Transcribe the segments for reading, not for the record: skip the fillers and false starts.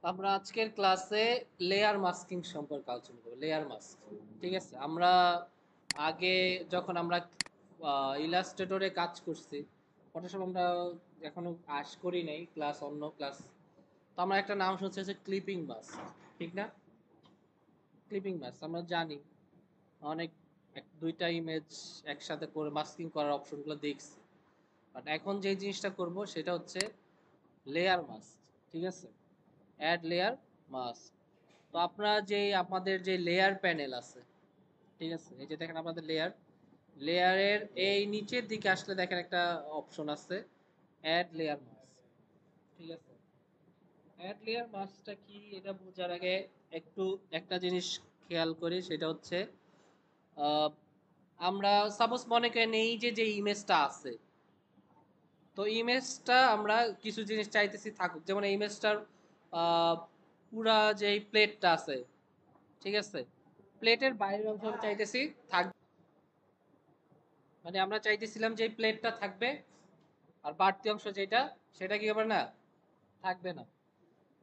আমরা আজকের ক্লাসে লেয়ার মাস্কিং সম্পর্কে আলোচনা করব। লেয়ার মাস্ক, ঠিক আছে। আমরা আগে যখন আমরা ইলাস্ট্রেটরে কাজ করছি, ফটোশপ আমরা এখনো করি নাই, ক্লাস অন্য ক্লাস। তো আমরা একটা নাম শুনছি হচ্ছে ক্লিপিং মাস্ক, ঠিক না? ক্লিপিং মাস্ক আমরা জানি, অনেক দুইটা ইমেজ একসাথে করে মাস্কিং করার অপশনগুলো দেখছি। বাট এখন যে জিনিসটা করব সেটা হচ্ছে লেয়ার মাস্ক, ঠিক আছে। Add layer mask. তো আপনারা যে আমাদের যে লেয়ার প্যানেল আছে, ঠিক আছে, এই যে দেখেন আপনাদের লেয়ারের এই নিচের দিকে আসলে দেখেন একটা অপশন আছে অ্যাড লেয়ার মাস্ক, ঠিক আছে। অ্যাড লেয়ার মাস্কটা কি এটা বোঝার আগে একটু একটা জিনিস খেয়াল করি, সেটা হচ্ছে আহ, আমরা সাপোজ মনে করেন এই যে যে ইমেজটা আছে, তো ইমেজটা আমরা কিছু জিনিস চাইতেছি থাকুক, যেমন এই ইমেজটার পুরা যে প্লেটটা আছে, ঠিক আছে, প্লেটের বাইরের অংশ আমরা চাইতেছি থাক, মানে আমরা চাইতেছিলাম যে প্লেটটা থাকবে, আর বাড়তি অংশ যেটা সেটা কি হবে না, থাকবে না।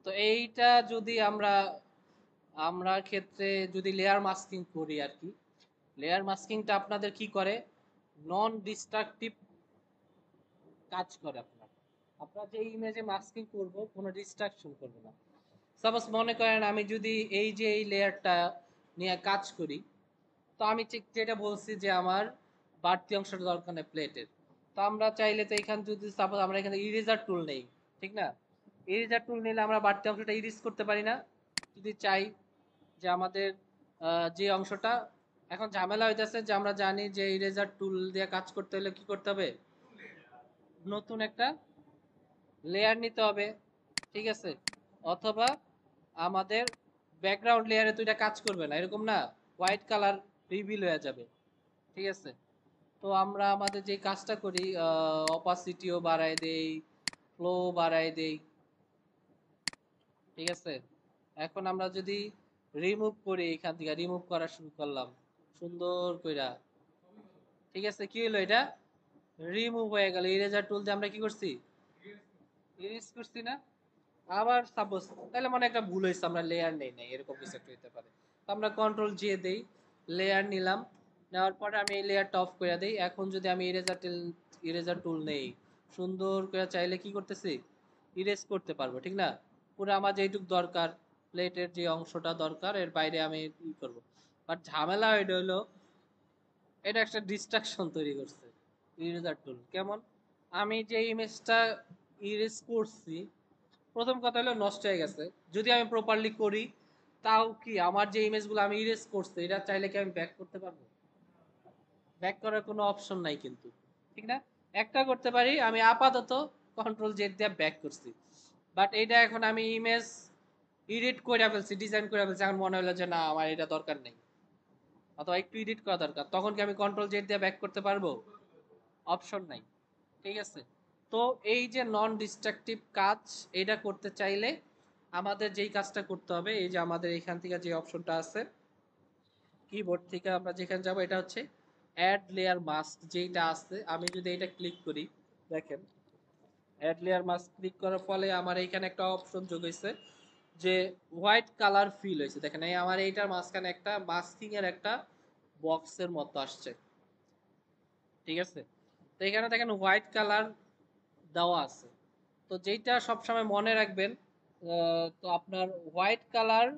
তো এইটা যদি আমরা আমরা ক্ষেত্রে যদি লেয়ার মাস্কিং করি আর কি, লেয়ার মাস্কিংটা আপনাদের কি করে, নন ডিস্ট্রাকটিভ কাজ করে। আপনার যে ইমেজে মাস্কিং করব কোনো ডিস্ট্রাকশন করবে না। সাপোজ মনে করেন আমি যদি এই যে এই লেয়ারটা নিয়ে কাজ করি, তো আমি ঠিক যেটা বলছি যে আমার বাড়তি অংশটা দরকার নেই প্লেটের। তো আমরা চাইলে তো এখানে যদি সাপোজ আমরা এখানে ইরেজার টুল নেই, ঠিক না, ইরেজার টুল নিলে আমরা বাড়তি অংশটা ইরেজ করতে পারি না। যদি চাই যে আমাদের যে অংশটা, এখন ঝামেলা হইতেছে যে আমরা জানি যে ইরেজার টুল দিয়ে কাজ করতে হলে কি করতে হবে, নতুন একটা লেয়ার নিতে হবে, ঠিক আছে। অথবা আমাদের ব্যাকগ্রাউন্ড লেয়ারে তো এটা কাজ করবে না, এরকম না, হোয়াইট কালার রিভিল হয়ে যাবে, ঠিক আছে। তো আমরা আমাদের যে কাজটা করি, অপাসিটিও বাড়ায় দেই, ফ্লো বাড়ায় দেই, ঠিক আছে। এখন আমরা যদি রিমুভ করি, এখান থেকে রিমুভ করা শুরু করলাম সুন্দর কইরা, ঠিক আছে, কি হলো, এটা রিমুভ হয়ে গেল। ইরেজার টুল দিয়ে আমরা কি করছি, ইরেজ করছি না। আবার সাপোজ তাহলে মনে একটা ভুল হয়েছে, আমরা লেয়ার নেই নাই, এরকম কিছু একটা হতে পারে। তো আমরা কন্ট্রোল জে দেই, লেয়ার নিলাম, নেওয়ার পরে আমি এই লেয়ারটা অফ করে দিই। এখন যদি আমি ইরেজার টুল নেই, সুন্দর করে চাইলে কি করতেছি, ইরেজ করতে পারবো, ঠিক না। পুরো আমার যেটুক দরকার, প্লেটের যে অংশটা দরকার এর বাইরে আমি ই করবো। বাট ঝামেলা এটা হলো, এটা একটা ডিস্ট্রাকশন তৈরি করছে ইরেজার টুল। কেমন, আমি যে ইমেজটা ইরেজ করছি, প্রথম কথা হলো নষ্ট হয়ে গেছে। যদি আমি প্রপারলি করি, তাও কি আমার যে ইমেজগুলো আমি ইরেজ করছি এটা চাইলে কি আমি ব্যাক করতে পারবো? ব্যাক করার কোনো অপশন নাই কিন্তু, ঠিক না। একটা করতে পারি, আমি আপাতত কন্ট্রোল জেড দিয়ে ব্যাক করছি। বাট এটা এখন আমি ইমেজ এডিট করে ফেলছি, ডিজাইন করে ফেলছি, এখন মনে হলো যে না আমার এটা দরকার নেই, অথবা একটু এডিট করা দরকার, তখন কি আমি কন্ট্রোল জেড দিয়ে ব্যাক করতে পারবো? অপশন নাই, ঠিক আছে। তো এই যে নন ডিস্ট্রাকটিভ কাজ, এটা করতে চাইলে আমাদের যেই কাজটা করতে হবে, এই যে আমাদের এখান থেকে যে অপশনটা আছে কিবোর্ড থেকে আমরা যেখানে যাব, এটা হচ্ছে অ্যাড লেয়ার মাস্ক যেটা আছে। আমি যদি এটা ক্লিক করি, দেখেন অ্যাড লেয়ার মাস্ক ক্লিক করার ফলে আমার এইখানে একটা অপশন যোগ হয়েছে যে হোয়াইট কালার ফিল হয়েছে। দেখেন এই আমার এইটার মাঝখানে একটা মাস্কিং এর একটা বক্সের মতো আসছে, ঠিক আছে। তো এখানে দেখেন হোয়াইট কালার দেওয়া আছে। তো যেটা সবসময় মনে রাখবেন, তো আপনার হোয়াইট কালার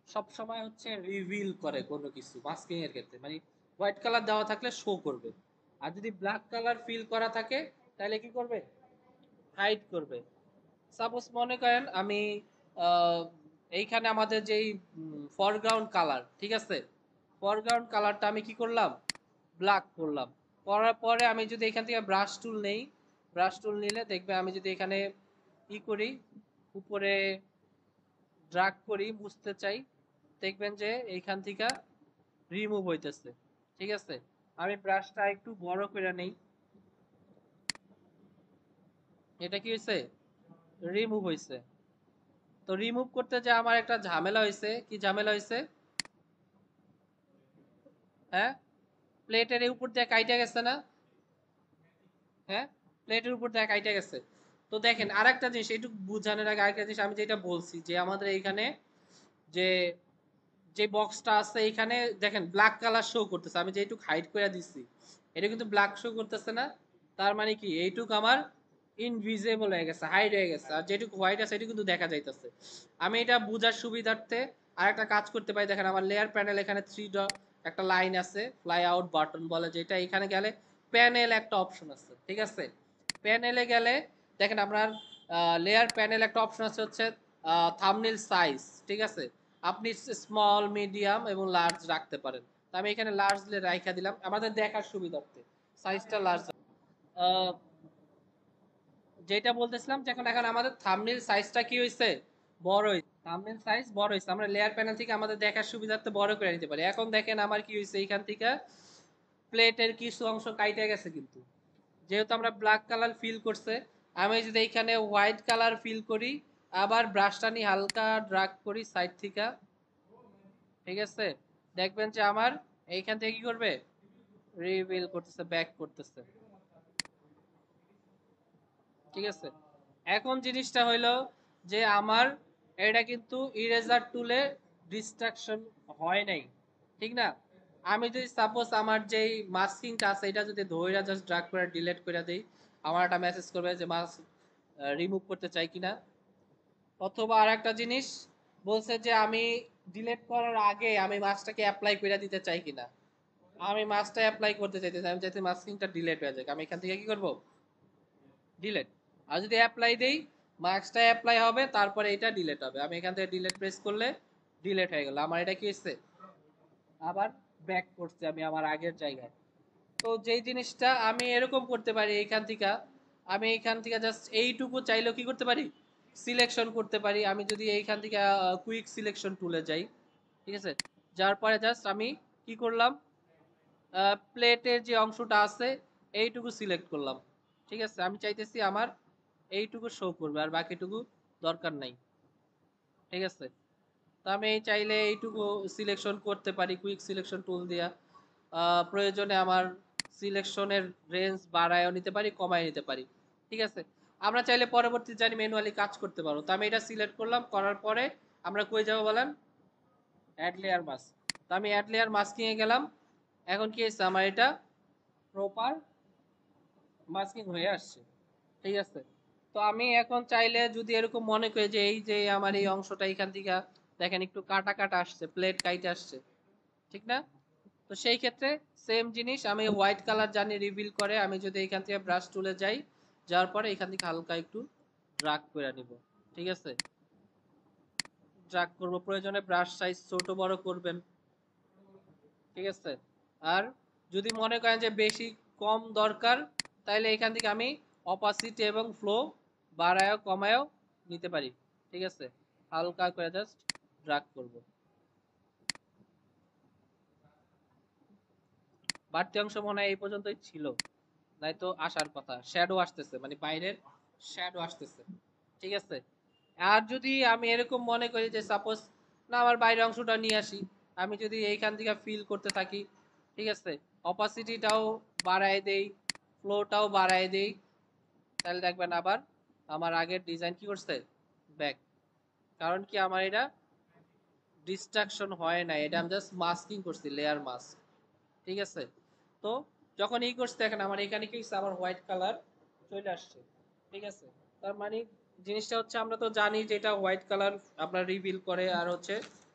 সবসময় হচ্ছে রিভিল করে কোনো কিছু মাস্কিং এর ক্ষেত্রে, মানে হোয়াইট কালার দেওয়া থাকলে শো করবে। আর যদি ব্ল্যাক কালার ফিল করা থাকে তাহলে কি করবে, হাইড করবে। সাপোজ মনে করেন আমি আহ, এইখানে আমাদের যেই ফরগ্রাউন্ড কালার, ঠিক আছে, ফরগ্রাউন্ড কালারটা আমি কি করলাম, ব্ল্যাক করলাম। করার পরে আমি যদি এখান থেকে ব্রাশ টুল নেই, ব্রাশ টুল নিলে দেখবে আমি যদি এখানে ই করি, উপরে ড্রাগ করি, বুঝতে চাই, দেখবেন যে এইখান থেকে রিমুভ হইতেছে, ঠিক আছে। আমি ব্রাশটা একটু বড় করে নেই, এটা কি হয়েছে, রিমুভ হয়েছে। তো রিমুভ করতে যে আমার একটা ঝামেলা হয়েছে, কি ঝামেলা হয়েছে, হ্যাঁ, প্লেটের উপর দিয়ে কাইটা গেছে না, হ্যাঁ, প্লেটের উপর দিয়ে কাইটা গেছে। তো দেখেন আরেকটা জিনিস একটু বোঝানোর আগে আরেকটা জিনিস আমি যেটা বলছি যে আমাদের এইখানে যে যে বক্সটা আছে এখানে দেখেন ব্ল্যাক কালার শো করতেছে, আমি যেটুক হাইড করে দিচ্ছি এটা কিন্তু ব্ল্যাক শো করতেছে না, তার মানে কি এইটুক আমার ইনভিজিবল হয়ে গেছে, হাইড হয়ে গেছে, আর যেটুকু হোয়াইট আছে এটা কিন্তু দেখা যাইতেছে। আমি এটা বোঝার সুবিধার্থে আরেকটা কাজ করতে পারি, দেখেন আমার লেয়ার প্যানেল এখানে থ্রি ডট একটা লাইন আছে, ফ্লাই আউট বাটন বলে যেটা, এখানে গেলে প্যানেল একটা অপশন আছে, ঠিক আছে? প্যানেলে গেলে দেখেন আপনার লেয়ার প্যানেল একটা অপশন আছে হচ্ছে থাম্বনেল সাইজ, ঠিক আছে? আপনি স্মল মিডিয়াম এবং লার্জ রাখতে পারেন, তো আমি এখানে লার্জ রাইখা দিলাম আমাদের দেখার সুবিধার্থে, সাইজটা লার্জ। যেটা বলতেছিলাম যে এখন এখন আমাদের থাম্বনেল সাইজটা কি হয়েছে, বড় হয়েছে, থাম্বনেল সাইজ বড় হয়েছে, আমরা লেয়ার প্যানেল থেকে আমাদের দেখার সুবিধার্থে বড় করে নিতে পারি। এখন দেখেন আমার কি হয়েছে, এইখান থেকে প্লেটের কিছু অংশ কাইটে গেছে, কিন্তু যেহেতু আমরা ব্ল্যাক কালার ফিল করছে, আমি যদি এইখানে হোয়াইট কালার ফিল করি, আবার ব্রাশটা নিয়ে হালকা ড্রাগ করি সাইড থেকে, ঠিক আছে, দেখবেন যে আমার এইখান থেকে কি করবে, রিভিল করতেছে, ব্যাক করতেছে, ঠিক আছে? এখন জিনিসটা হইলো যে আমার এটা কিন্তু ইরেজার টুলে ডিস্ট্রাকশন হয় নাই, ঠিক না? আমি যদি সাপোজ আমার যেই মাস্কিংটা আছে এটা যদি ধইরা জাস্ট ড্রাগ করে ডিলিট করে দেই, আমার একটা মেসেজ করবে যে মাস্ক রিমুভ করতে চাই কিনা। অথবা আর একটা জিনিস বলছে যে আমি ডিলিট করার আগে আমি মাস্কটাকে অ্যাপ্লাই করে দিতে চাই কিনা, আমি মাস্কটা অ্যাপ্লাই করতে চাইতেছি, আমি চাইতে মাস্কিংটা ডিলিট হয়ে যাক, আমি এখান থেকে কি করব, ডিলেট। আর যদি অ্যাপ্লাই দেই, মার্কসটা অ্যাপ্লাই হবে, তারপরে এটা ডিলেট হবে, আমি এখান থেকে ডিলেট প্রেস করলে ডিলেট হয়ে গেল, আমার এটা কি হচ্ছে, আবার ব্যাক করছে আমি আমার আগের জায়গায়। তো যেই জিনিসটা আমি এরকম করতে পারি, এইখান থেকে আমি এইখান থেকে জাস্ট এইটুকু চাইলেও কি করতে পারি, সিলেকশন করতে পারি। আমি যদি এইখান থেকে কুইক সিলেকশন টুলে যাই, ঠিক আছে, যার পরে জাস্ট আমি কি করলাম, প্লেটের যে অংশটা আছে এইটুকু সিলেক্ট করলাম, ঠিক আছে, আমি চাইতেছি আমার এইটুকু শো করবে আর বাকিটুকু দরকার নাই, ঠিক আছে? তো আমি এই চাইলে এইটুকু সিলেকশন করতে পারি কুইক সিলেকশন টুল দিয়া, প্রয়োজনে আমার সিলেকশনের রেঞ্জ বাড়ায়ও নিতে পারি, কমায় নিতে পারি, ঠিক আছে? আমরা চাইলে পরবর্তী জানি ম্যানুয়ালি কাজ করতে পারো, তো আমি এটা সিলেক্ট করলাম, করার পরে আমরা কই যাবো বলেন, অ্যাড লেয়ার মাস্ক। তো আমি অ্যাড লেয়ার মাস্কিং এ গেলাম, এখন কি হয়েছে, আমার এটা প্রপার মাস্কিং হয়ে আসছে, ঠিক আছে? তো আমি এখন চাইলে যদি এরকম মনে করি যে এই যে আমার এই অংশটা এখান থেকে দেখেন একটু কাটা কাটা আসছে, প্লেট কাইটে আসছে, ঠিক না? তো সেই ক্ষেত্রে সেম জিনিস আমি হোয়াইট কালার জানি রিভিল করে, আমি যদি এখান থেকে ব্রাশ টুলে যাই, যাওয়ার পরে এখান থেকে হালকা একটু ড্রাগ করে নিব, ঠিক আছে, ড্রাগ করব, প্রয়োজনে ব্রাশ সাইজ ছোট বড় করবেন, ঠিক আছে? আর যদি মনে করেন যে বেশি কম দরকার, তাহলে এখান থেকে আমি অপাসিটি এবং ফ্লো বাড়ায়ও কমায়ও নিতে পারি, ঠিক আছে, হালকা করে জাস্ট ড্রাগ করব। বাড়তি অংশ মনে হয় এই পর্যন্তই ছিল, নাই তো আসার কথা, শ্যাডো আসতেছে, মানে বাইরের শ্যাডো আসতেছে, ঠিক আছে? আর যদি আমি এরকম মনে করি যে সাপোজ না আমার বাইরের অংশটা নিয়ে আসি, আমি যদি এইখান থেকে ফিল করতে থাকি, ঠিক আছে, অপাসিটিটাও বাড়ায় দেই, ফ্লোটাও বাড়ায় দেই, তাহলে দেখবেন আবার আমার আগের ডিজাইন কি করছে, ব্যাক। কারণ কি আমার এটা ডিস্ট্রাকশন হয় না, এটা আমি জাস্ট মাস্কিং করছি, লেয়ার মাস্ক, ঠিক আছে? তো যখন এই করছি দেখেন আমার এখানে কি হচ্ছে, আমার হোয়াইট কালার চলে আসছে, ঠিক আছে? তার মানে জিনিসটা হচ্ছে আমরা তো জানি যে এটা হোয়াইট কালার আপনার রিভিল করে আর হচ্ছে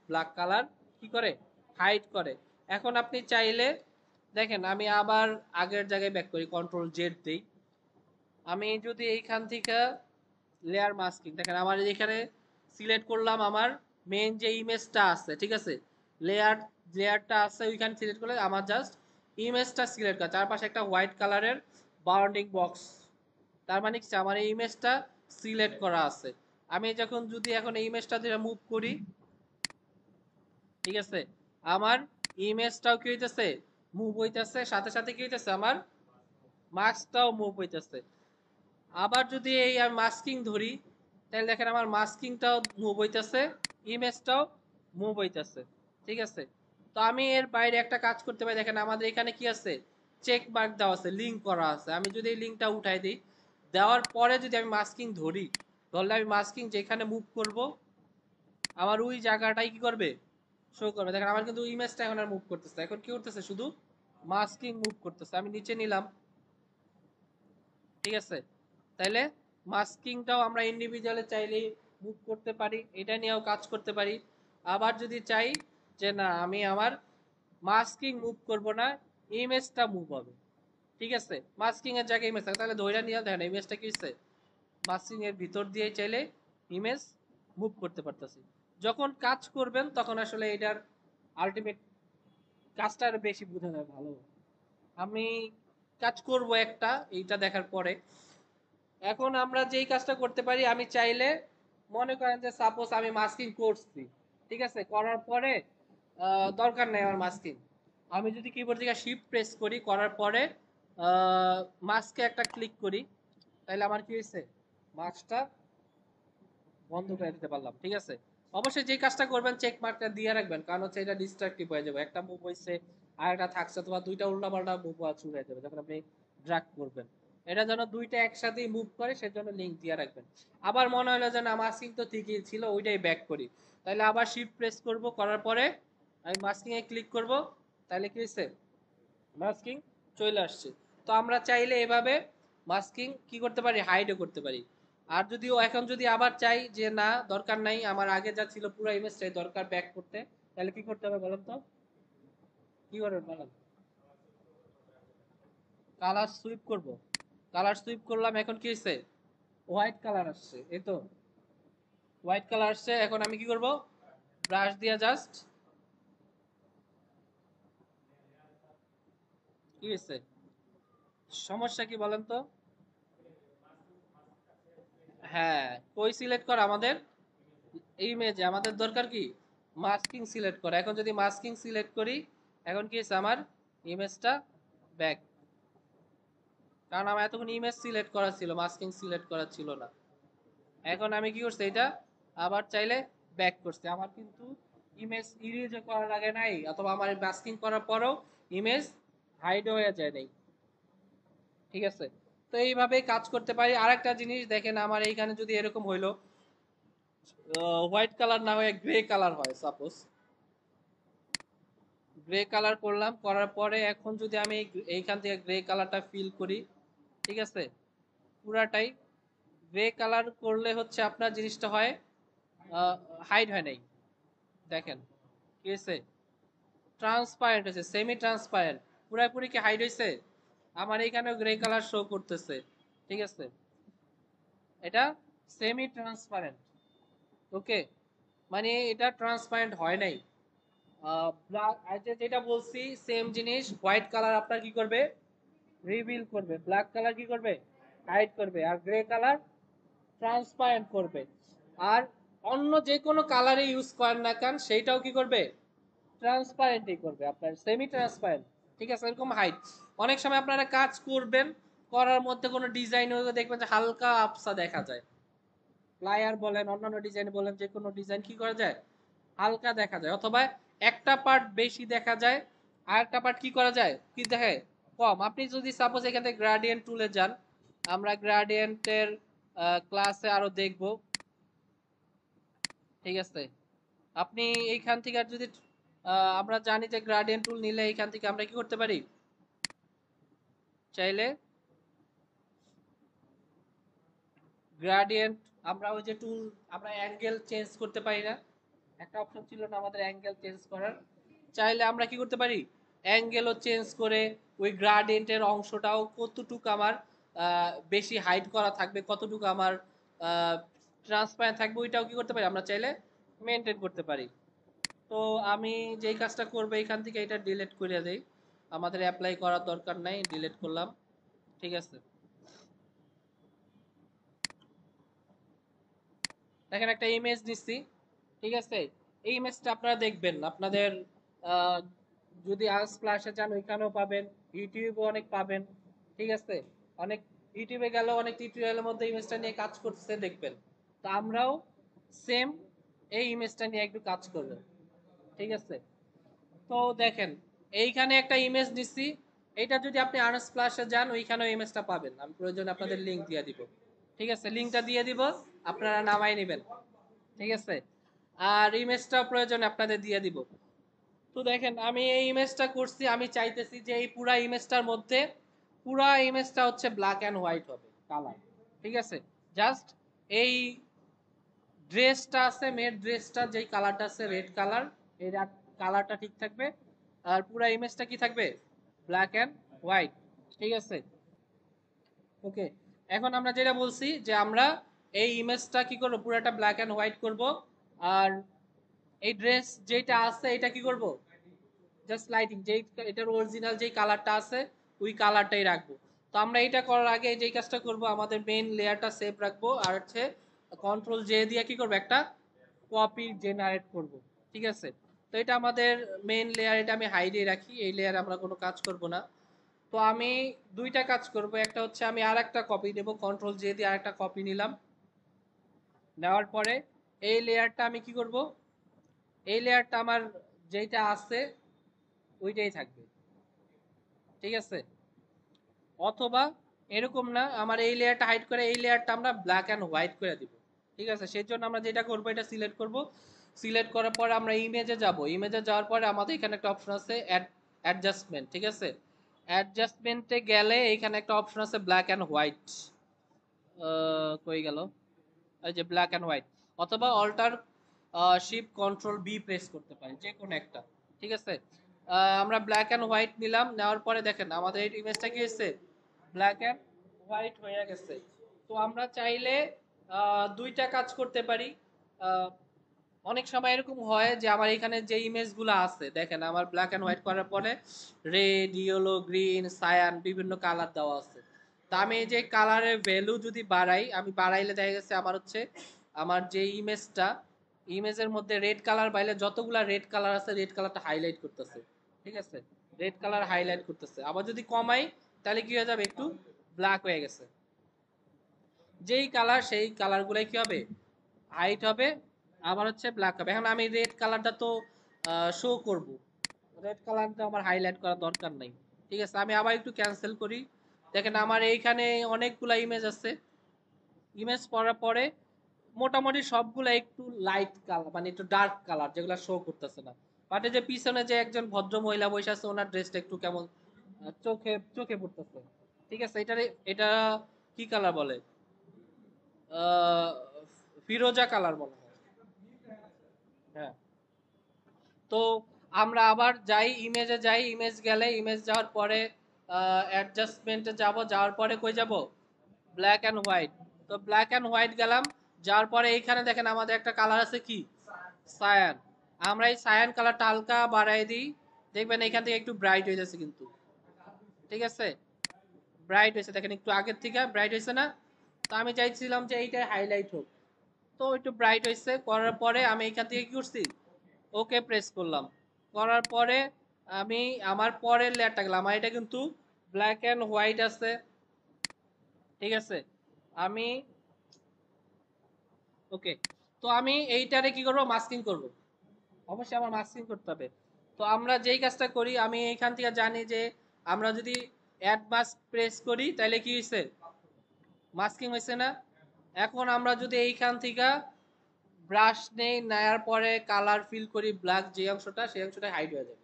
ব্ল্যাক কালার কি করে, হাইড করে। এখন আপনি চাইলে দেখেন আমি আবার আগের জায়গায় ব্যাক করি, কন্ট্রোল জেড দেই, আমি যদি এইখান থেকে লেয়ার মাস্কিং দেখেন আমার এখানে সিলেক্ট করলাম আমার মেইন যে ইমেজটা আছে, ঠিক আছে, লেয়ার লেয়ারটা আছে ওইখানে সিলেক্ট করলে আমার জাস্ট ইমেজটা সিলেক্ট করা, চারপাশে একটা হোয়াইট কালারের বাউন্ডিং বক্স, তার মানে কি আমার এই ইমেজটা সিলেক্ট করা আছে। আমি যখন যদি এখন এই ইমেজটা দিয়ে মুভ করি, ঠিক আছে, আমার ইমেজটাও কি হইতেছে, মুভ হইতেছে, সাথে সাথে কি হইতেছে, আমার মাস্কটাও মুভ হইতেছে। আবার যদি এই আমি মাস্কিং ধরি, তাহলে দেখেন আমার মাস্কিংটাও মুভ হইতেছে, ইমেজটাও মুভ হইতেছে, ঠিক আছে? তো আমি এর বাইরে একটা কাজ করতে পারি, দেখেন আমাদের এখানে কি আছে, চেক মার্ক দেওয়া আছে, লিঙ্ক করা আছে, আমি যদি এই লিঙ্কটা উঠাই দিই, দেওয়ার পরে যদি আমি মাস্কিং ধরি, ধরলে আমি মাস্কিং যেখানে মুভ করব আমার ওই জায়গাটাই কি করবে, শো করবে। দেখেন আমার কিন্তু ইমেজটা এখন আর মুভ করতেছে, এখন কি করতেছে শুধু মাস্কিং মুভ করতেছে। আমি নিচে নিলাম, ঠিক আছে। তাইলে মাস্কিংটাও আমরা ইন্ডিভিজুয়ালি চাইলে মুভ করতে পারি, এটা নিয়েও কাজ করতে পারি। আবার যদি চাই যে না আমি আমার মাস্কিং মুভ করব না, ইমেজটা মুভ হবে, ঠিক আছে। মাস্কিং এর জায়গায় ইমেজ থাকে, তাহলে ধইরা নিয়ে দেখেন ইমেজটা কি হচ্ছে, মাস্কিং এর ভিতর দিয়ে চাইলে ইমেজ মুভ করতে পারতেছি। যখন কাজ করবেন তখন আসলে এটার আলটিমেট কাজটা আরো বেশি বোঝা যায় ভালো। আমি কাজ করব একটা এইটা দেখার পরে। এখন আমরা যেই কাজটা করতে পারি, আমি চাইলে মনে করেন যে সাপোজ আমি মাস্কিং করছি, ঠিক আছে, করার পরে দরকার নেই আমার মাস্কিং, আমি যদি কিবোর্ড থেকে শিফট প্রেস করি, করার পরে মাস্কে একটা ক্লিক করি, তাহলে আমার কি হয়েছে, মাস্কটা বন্ধ করে দিতে পারলাম, ঠিক আছে। অবশ্যই যে কাজটা করবেন চেক মার্কটা দিয়ে রাখবেন, কারণ হচ্ছে এটা ডিস্ট্রাকটিভ হয়ে যাবে, একটা মুভ হয়েছে আর একটা থাকছে, অথবা দুইটা উল্টাপাল্টা মুভ শুরু হয়ে যাবে যখন আপনি ড্র্যাগ করবেন। এটা যেন দুইটা একসাথেই মুভ করে সেজন্য লিংক দিয়ে রাখবেন। আবার মনে হলো যে না মাস্কিং তো ঠিকই ছিল, ওইটাই ব্যাক করি, তাহলে আবার শিফট প্রেস করব, করার পরে আমি মাস্কিং এ ক্লিক করব, তাহলে কি হয়েছে, মাস্কিং চলে আসছে। তো আমরা চাইলে এভাবে মাস্কিং কি করতে পারি, হাইডও করতে পারি। আর যদিও এখন যদি আবার চাই যে না দরকার নাই, আমার আগে যা ছিল পুরো ইমেজটাই দরকার ব্যাক করতে, তাহলে কি করতে হবে বলেন তো, কি করবেন বলেন। কালার সুইপ করব, কালার সুইপ করলাম, এখন কি হয়েছে, হোয়াইট কালার আসছে, এই তো হোয়াইট কালার আসছে। এখন আমি কি করব, ব্রাশ দিয়ে জাস্ট, কি হয়েছে, সমস্যা কি বলেন তো। হ্যাঁ, কই সিলেক্ট করা আমাদের, ইমেজে আমাদের দরকার কি, মাস্কিং সিলেক্ট করা। এখন যদি মাস্কিং সিলেক্ট করি, এখন কি হচ্ছে আমার ইমেজটা ব্যাক, কারণ আমার এতক্ষণ ইমেজ সিলেক্ট করা ছিল, মাস্কিং সিলেক্ট করা ছিল না। এখন আমি কি করছি, এটা আবার চাইলে ব্যাক করছি, আমার কিন্তু ইমেজ ইরেজ করার আগে নাই, অথবা আমার মাস্কিং করার পরেও ইমেজ হাইড হয়ে যায় নাই, ঠিক আছে। তো এইভাবে কাজ করতে পারি। আরেকটা জিনিস দেখেন, আমার এইখানে যদি এরকম হইলো হোয়াইট কালার না হয়ে গ্রে কালার হয়, সাপোজ গ্রে কালার করলাম, করার পরে এখন যদি আমি এইখান থেকে গ্রে কালারটা ফিল করি, ঠিক আছে, পুরাটাই গ্রে কালার করলে হচ্ছে আপনার জিনিসটা হয় হাইড হয় নাই, দেখেন কি হয়েছে, ট্রান্সপারেন্ট হয়েছে, সেমি ট্রান্সপারেন্ট, পুরোপুরি কি হাইড হয়েছে, আমার এইখানেও গ্রে কালার শো করতেছে, ঠিক আছে, এটা সেমি ট্রান্সপারেন্ট, ওকে, মানে এটা ট্রান্সপারেন্ট হয় নাই। যেটা বলছি সেম জিনিস, হোয়াইট কালার আপনার কি করবে, রিভিল করবে, ব্ল্যাক কালার কি করবে, হাইড করবে, আর গ্রে কালার ট্রান্সপারেন্ট করবে। আর অন্য যে কোনো কালারে ইউজ করেন না কেন সেইটাও কি করবে, ট্রান্সপারেন্টই করবে, আপনার সেমি ট্রান্সপারেন্ট, ঠিক আছে। এরকম হাইট অনেক সময় আপনারা কাজ করবেন, করার মধ্যে কোনো ডিজাইন হয়ে দেখবেন যে হালকা আবসা দেখা যায়, প্লায়ার বলেন অন্যান্য ডিজাইন বলেন, যে কোনো ডিজাইন কি করা যায়, হালকা দেখা যায়, অথবা একটা পার্ট বেশি দেখা যায়, আর একটা পার্ট কি করা যায়, কি দেখে কম। আপনি যদি সাপোজ এখান থেকে গ্রাডিয়েন্ট টুলে যান, আমরা গ্রাডিয়েন্টের ক্লাসে আরো দেখব, ঠিক আছে। আপনি এইখান থেকে আর যদি আমরা জানি যে গ্রাডিয়েন্ট টুল নিলে এইখান থেকে আমরা কি করতে পারি, চাইলে গ্রাডিয়েন্ট, আমরা ওই যে টুল, আমরা অ্যাঙ্গেল চেঞ্জ করতে পারি না, একটা অপশন ছিল না আমাদের অ্যাঙ্গেল চেঞ্জ করার, চাইলে আমরা কি করতে পারি, অ্যাঙ্গেলও চেঞ্জ করে ওই গ্রাডিয়েন্টের অংশটাও কতটুকু আমার বেশি হাইড করা থাকবে, কতটুকু আমার ট্রান্সপারেন্ট থাকবে, ওইটাও কি করতে পারি আমরা চাইলে মেনটেন করতে পারি। তো আমি যেই কাজটা করবো এখান থেকে এটা ডিলিট করে দেই, আমাদের অ্যাপ্লাই করার দরকার নাই, ডিলিট করলাম, ঠিক আছে। দেখেন একটা ইমেজ নিচ্ছি, ঠিক আছে, এই ইমেজটা আপনারা দেখবেন আপনাদের আহ, যদি আজ ক্লাসে যান ওইখানেও পাবেন, ইউটিউবে অনেক পাবেন, ঠিক আছে, অনেক ইউটিউবে গেলেও অনেক টিউটোরিয়ালের মধ্যে ইমেজটা নিয়ে কাজ করতে দেখবেন। তো আমরাও সেম এই ইমেজটা নিয়ে একটু কাজ করব, ঠিক আছে। তো দেখেন এইখানে একটা ইমেজ নিচ্ছি, এটা যদি আপনি আনস্প্লাশে যান ওইখানেও ইমেজটা পাবেন, আমি প্রয়োজনে আপনাদের লিংক দিয়ে দিব। ঠিক আছে, লিংকটা দিয়ে দিব, আপনারা নামাই নেবেন। ঠিক আছে, আর ইমেজটা প্রয়োজনে আপনাদের দিয়ে দিব। তো দেখেন আমি এই ইমেজটা করছি, আমি চাইতেছি যে এই পুরা ইমেজটার মধ্যে পুরা ইমেজটা হচ্ছে ব্ল্যাক অ্যান্ড হোয়াইট হবে কালার। ঠিক আছে, জাস্ট এই ড্রেসটা আছে, মেয়ের ড্রেসটা যেই কালারটা আছে রেড কালার, এই কালারটা ঠিক থাকবে, আর পুরা ইমেজটা কি থাকবে, ব্ল্যাক অ্যান্ড হোয়াইট। ঠিক আছে, ওকে। এখন আমরা যেটা বলছি যে আমরা এই ইমেজটা কি করব, পুরাটা ব্ল্যাক অ্যান্ড হোয়াইট করব, আর এই ড্রেস যেটা আছে এটা কি করব, জাস্ট লাইটিং যেই এটার অরিজিনাল যেই কালারটা আছে ওই কালারটাই রাখবো। তো আমরা এটা করার আগে যেই কাজটা করব, আমাদের মেইন লেয়ারটা সেভ রাখবো, আর হচ্ছে কন্ট্রোল জে দিয়ে কি করব, একটা কপি জেনারেট করব। ঠিক আছে, তো এটা আমাদের মেইন লেয়ার, এটা আমি হাইডে রাখি, এই লেয়ারে আমরা কোনো কাজ করব না। তো আমি দুইটা কাজ করব, একটা হচ্ছে আমি আর একটা কপি নেব, কন্ট্রোল জে দিয়ে আরেকটা কপি নিলাম, নেওয়ার পরে এই লেয়ারটা আমি কি করব, এই লেয়ারটা আমার যেটা আছে ওইটাই থাকবে। ঠিক আছে, অথবা এরকম না, আমার এই লেয়ারটা হাইড করে এই লেয়ারটা আমরা ব্ল্যাক অ্যান্ড হোয়াইট করে দিব। ঠিক আছে, সেই জন্য আমরা যেটা করব, এটা সিলেক্ট করব, সিলেক্ট করার পরে আমরা ইমেজে যাব, ইমেজে যাওয়ার পরে আমাদের এখানে একটা অপশন আছে অ্যাডজাস্টমেন্ট। ঠিক আছে, অ্যাডজাস্টমেন্টে গেলে এখানে একটা অপশন আছে ব্ল্যাক অ্যান্ড হোয়াইট, কই গেল, এই যে ব্ল্যাক অ্যান্ড হোয়াইট, অথবা alt shift control B press করতে পারি, যে কোনো একটা। ঠিক আছে, আমরা ব্ল্যাক অ্যান্ড হোয়াইট নিলাম, নেওয়ার পরে দেখেন আমাদের এই ইমেজটা কি হয়েছে, ব্ল্যাক অ্যান্ড হোয়াইট হয়ে গেছে। তো আমরা চাইলে দুইটা কাজ করতে পারি। আহ, অনেক সময় এরকম হয় যে আমার এখানে যে ইমেজগুলো আছে, দেখেন আমার ব্ল্যাক অ্যান্ড হোয়াইট করার পরে রেড, ইয়েলো, গ্রিন, সায়ান বিভিন্ন কালার দেওয়া আছে। তা আমি এই যে কালারের ভ্যালু যদি বাড়াই, আমি বাড়াইলে দেখা গেছে আমার হচ্ছে আমার যে ইমেজটা, ইমেজের মধ্যে রেড কালার বাইলে যতগুলা রেড কালার আছে রেড কালারটা হাইলাইট করতেছে। ঠিক আছে, রেড কালার হাইলাইট করতেছে। আবার যদি কমাই তাহলে কি হয়ে যাবে, একটু ব্ল্যাক হয়ে গেছে। যেই কালার সেই কালারগুলাই কি হবে, হাইট হবে, আবার হচ্ছে ব্ল্যাক হবে। এখন আমি রেড কালারটা তো শো করব, রেড কালারটা আমার হাইলাইট করার দরকার নাই। ঠিক আছে, আমি আবার একটু ক্যান্সেল করি। দেখেন আমার এইখানে অনেকগুলা ইমেজ আছে, ইমেজ পড়ার পরে মোটামুটি সবগুলা একটু লাইট কালার, মানে একটু ডার্ক কালার, যেগুলো শো করতেছে না। বাট এই যে পিছনে যে একজন ভদ্র মহিলা বসে আছে, ওনার ড্রেসটা একটু কেমন চোখে চোখে পড়তেছে। ঠিক আছে, এটা কি কালার বলে, আহ ফিরোজা কালার বলা হয়। হ্যাঁ, তো আমরা আবার যাই, ইমেজে যাই, ইমেজ গেলে ইমেজ যাওয়ার পরে অ্যাডজাস্টমেন্টে যাব, যাওয়ার পরে কই যাব, ব্ল্যাক অ্যান্ড হোয়াইট। তো ব্ল্যাক অ্যান্ড হোয়াইট গেলাম, যাওয়ার পরে এইখানে দেখেন আমাদের একটা কালার আছে কি, সায়ান। আমরা এই সায়ান কালারটা হালকা বাড়াই দিই, দেখবেন এখান থেকে একটু ব্রাইট হয়ে যাচ্ছে কিন্তু। ঠিক আছে, ব্রাইট হয়েছে, দেখেন একটু আগের থেকে ব্রাইট হয়েছে না। তো আমি চাইছিলাম যে এইটাই হাইলাইট হোক, তো একটু ব্রাইট হয়েছে। করার পরে আমি এখান থেকে কি করছি, ওকে প্রেস করলাম। করার পরে আমি আমার পরের লেয়ারটা গেলাম, আমার এটা কিন্তু ব্ল্যাক অ্যান্ড হোয়াইট আছে। ঠিক আছে, আমি ওকে, তো আমি এইটারে কি করব, মাস্কিং করব। অবশ্যই আমার মাস্কিং করতে হবে। তো আমরা যেই কাজটা করি, আমি এইখান থেকে জানি যে আমরা যদি অ্যাড মাস্ক প্রেস করি তাহলে কি হয়েছে, মাস্কিং হয়েছে না। এখন আমরা যদি এইখান থেকে ব্রাশ নেই, নেয়ার পরে কালার ফিল করি ব্ল্যাক, যে অংশটা সেই অংশটা হাইড হয়ে যাবে।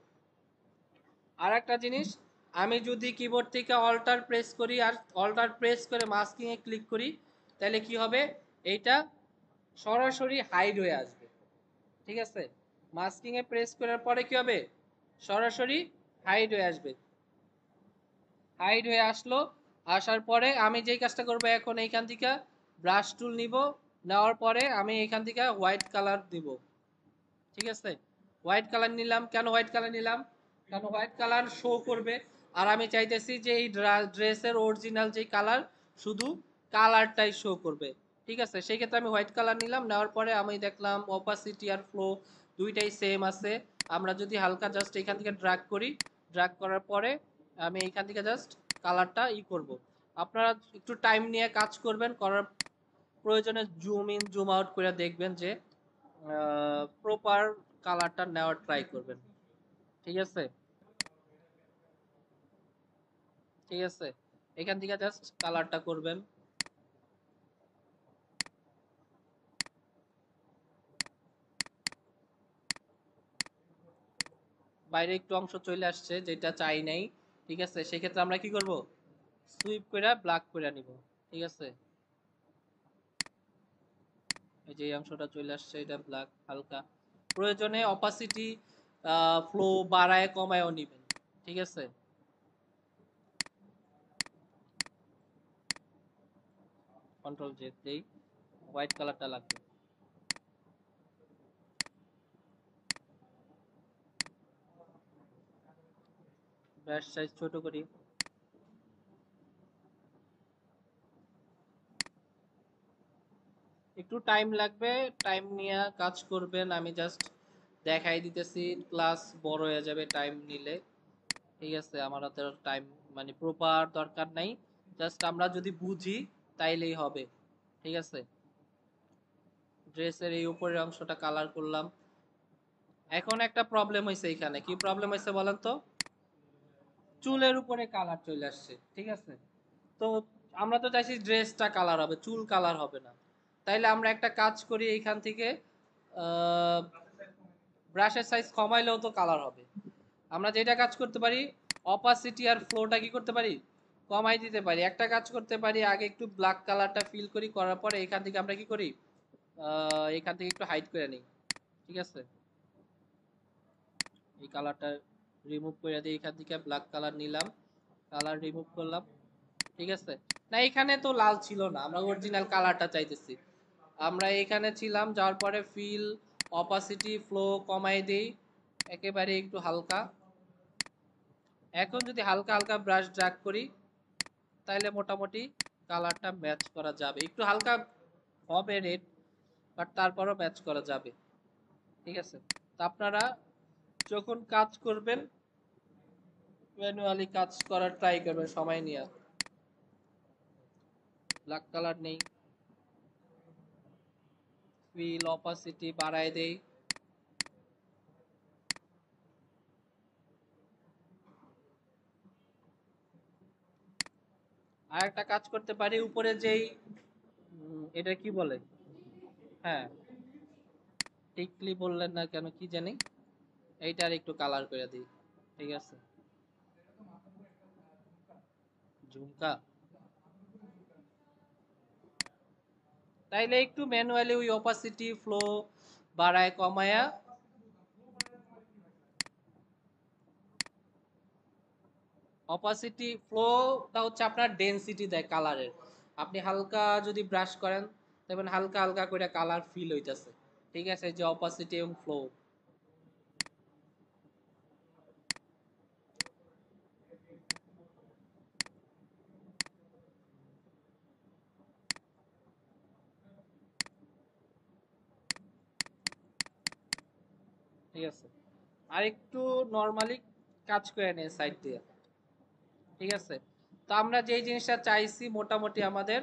আর একটা জিনিস, আমি যদি কিবোর্ড থেকে অল্টার প্রেস করি আর অল্টার প্রেস করে মাস্কিং এ ক্লিক করি, তাহলে কি হবে, এইটা সরাসরি হাইড হয়ে আসবে। ঠিক আছে, মাস্কিং এ প্রেস করার পরে কি হবে, সরাসরি হাইড হয়ে আসবে। হাইড হয়ে আসলো, আসার পরে আমি যেই কাজটা করব, এখন এইখান থেকে ব্রাশ টুল নিব, নেওয়ার পরে আমি এখান থেকে হোয়াইট কালার দিব। ঠিক আছে, হোয়াইট কালার নিলাম, কেন হোয়াইট কালার নিলাম, কারণ হোয়াইট কালার শো করবে। আর আমি চাইতেছি যে এই ড্রেসের অরিজিনাল যে কালার, শুধু কালারটাই শো করবে। ঠিক আছে, সেই ক্ষেত্রে আমি হোয়াইট কালার নিলাম, নেওয়ার পরে আমি দেখলাম অপাসিটি আর ফ্লো দুইটাই সেম আছে। আমরা যদি হালকা জাস্ট এখান থেকে ড্র্যাগ করি, ড্র্যাগ করার পরে আমি এইখান থেকে জাস্ট কালারটা করব। আপনারা একটু টাইম নিয়ে কাজ করবেন, করার প্রয়োজনে জুম ইন জুম আউট করে দেখবেন যে প্রপার কালারটা নেওয়ার ট্রাই করবেন। ঠিক আছে, ঠিক আছে, এখান থেকে জাস্ট কালারটা করবেন। বাইরে একটু অংশ চলে আসছে যেটা চাই নাই, ঠিক আছে, সেক্ষেত্রে আমরা কি করব, সুইপ করে ব্ল্যাক করে নিব। ঠিক আছে, এই যে এই অংশটা চলে আসছে এটা ব্ল্যাক হালকা, প্রয়োজনে অপাসিটি ফ্লো বাড়ায় কমায়ও নিবেন। ঠিক আছে, কন্ট্রোল জেড দেই, হোয়াইট কালারটা লাগবে। ব্রাশ সাইজ ছোট করি। একটু টাইম লাগবে, টাইম নিয়ে কাজ করবেন, আমি জাস্ট দেখাই দিতেছি, ক্লাস বড় হয়ে যাবে টাইম নিলে। ঠিক আছে, আমার হাতে টাইম মানে প্রপার দরকার নাই, জাস্ট আমরা যদি বুঝি তাইলেই হবে। ঠিক আছে, ড্রেসের এই উপরের অংশটা কালার করলাম। এখন একটা প্রবলেম হয়েছে, এখানে কি প্রবলেম হয়েছে বলেন তো, চুলের উপরে কালার চলে আসছে। ঠিক আছে, তো আমরা তো চাইছি ড্রেসটা কালার হবে, চুল কালার হবে না। তাইলে আমরা একটা কাজ করি, এইখান থেকে ব্রাশের সাইজ কমাইলেও তো কালার হবে। আমরা যেটা কাজ করতে পারি, অপাসিটি আর ফ্লোটা কি করতে পারি, কমাই দিতে পারি। একটা কাজ করতে পারি, আগে একটু ব্ল্যাক কালারটা ফিল করি, করার পরে এখান থেকে আমরা কি করি, এখান থেকে একটু হাইড করে নিই। ঠিক আছে, এই কালারটা রিমুভ করে দিই, এখান থেকে ব্ল্যাক কালার নিলাম, কালার রিমুভ করলাম। ঠিক আছে, না এখানে তো লাল ছিল না, আমরা অরিজিনাল কালারটা চাইতেছি। আমরা এখানে ছিলাম, যাওয়ার পরে ফিল, অপাসিটি, ফ্লো কমাই দেই একেবারে একটু হালকা। এখন যদি হালকা হালকা ব্রাশ ড্রাগ করি, তাইলে মোটামুটি কালারটা ম্যাচ করা যাবে। একটু হালকা হবে রেড, বাট তারপরও ম্যাচ করা যাবে। ঠিক আছে, তো আপনারা যখন কাজ করবেন ম্যানুয়ালি কাজ করার ট্রাই করবেন সময় নিয়ে। ব্ল্যাক কালার নেই, ফিল অপাসিটি বাড়ায় দেই। আর একটা কাজ করতে পারি, উপরে যেই এটা কি বলে, হ্যাঁ টিকলি বললেন না কেন কি জানি, এইটার একটু কালার করে দিই। ঠিক আছে, ঝুমকা, তাইলে একটু ম্যানুয়ালি ওই অপাসিটি ফ্লো বাড়ায় কমায়া, অপাসিটি ফ্লোটা হচ্ছে আপনার ডেনসিটি দেয় কালারের। আপনি হালকা যদি ব্রাশ করেন তখন হালকা হালকা করে কালার ফিল হইতাছে। ঠিক আছে, যে অপাসিটি এবং ফ্লো, ঠিক আছে, আর একটু নরমালি কাজ করে নেই সাইড দিয়ে। ঠিক আছে, তো আমরা যেই জিনিসটা চাইছি মোটামুটি আমাদের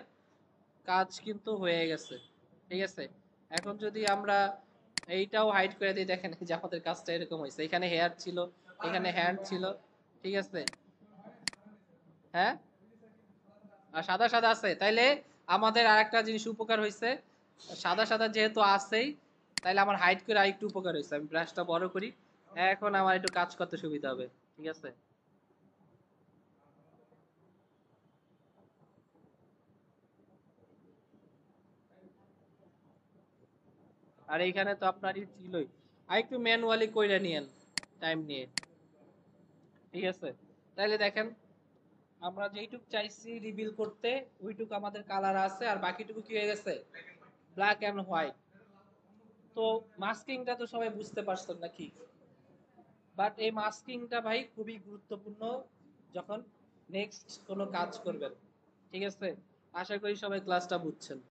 কাজ কিন্তু হয়ে গেছে। ঠিক আছে, এখন যদি আমরা এইটাও হাইড করে দিই, দেখেন যে আমাদের কাজটা এরকম হয়েছে, এখানে হেয়ার ছিল, এখানে হ্যান্ড ছিল। ঠিক আছে, হ্যাঁ, আর সাদা সাদা আছে, তাইলে আমাদের আর একটা জিনিস উপকার হয়েছে, সাদা সাদা যেহেতু আছেই, তাইলে আমার হাইড করে আরেকটু উপকার হয়েছে, আমি ব্রাশটা বড় করি, এখন আমার একটু কাজ করতে সুবিধা হবে। ঠিক আছে, আর এইখানে তো আপনারই ছিলই, আর একটু ম্যানুয়ালি কইরা নিয়েন টাইম নিয়ে। ঠিক আছে, তাইলে দেখেন আমরা যেইটুক চাইছি রিভিল করতে ওইটুক আমাদের কালার আছে, আর বাকিটুকু কি হয়ে গেছে, ব্ল্যাক এন্ড হোয়াইট। তো মাস্কিংটা তো সবাই বুঝতে পারছেন নাকি, বাট এই মাস্কিংটা ভাই খুবই গুরুত্বপূর্ণ যখন নেক্সট কোনো কাজ করবেন। ঠিক আছে, আশা করি সবাই ক্লাসটা বুঝছেন।